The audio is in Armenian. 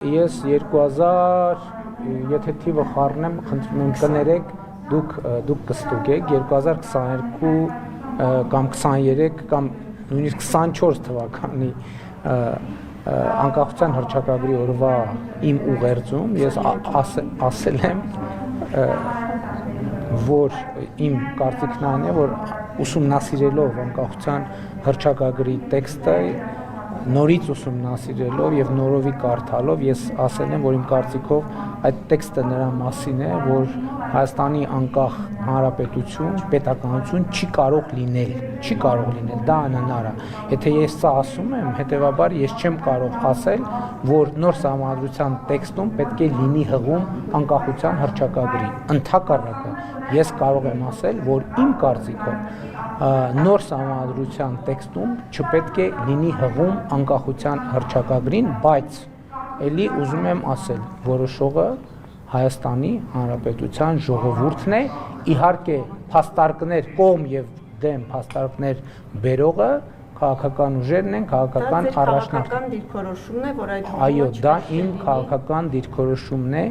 Ես 2000, եթե թիվը խառնեմ, խնդրում եմ կներեք, դուք կստուգեք 2022 կամ 23 կամ նույնիսկ 24 թվականի անկախության հռչակագրի օրվա իմ ուղերձում ես ասել եմ, որ իմ կարծիքն այն է, որ ուսումնասիրելով անկախության հռչակագրի տեքստը, նորից ուսումնասիրելով եւ նորովի կարդալով ես ասել եմ, որ իմ կարծիքով այդ տեքստը նրա մասին է, որ Հայաստանի անկախ հանրապետություն, պետականություն չի կարող լինել, դա անհնար է։ Եթե ես սա ասում եմ, հետեւաբար ես չեմ կարող ասել, որ նոր սահմանադրության տեքստում պետք է լինի հղում անկախության հռչակագրի։ Ընդհակառակը, ես կարող եմ ասել, որ իմ կարծիքով նոր սահմանադրության տեքստում չպետք է լինի հղում անկախության հռչակագրին, բայց էլի ուզում եմ ասել, որոշողը Հայաստանի Հանրապետության ժողովուրդն է, իհարկե փաստարկներ կողմ եւ դեմ փաստարկներ բերողը քաղաքական ուժերն են, քաղաքական առաջնորդները։ Քաղաքական դիրքորոշումն է, որ այդ այո, դա իմ քաղաքական դիրքորոշումն է։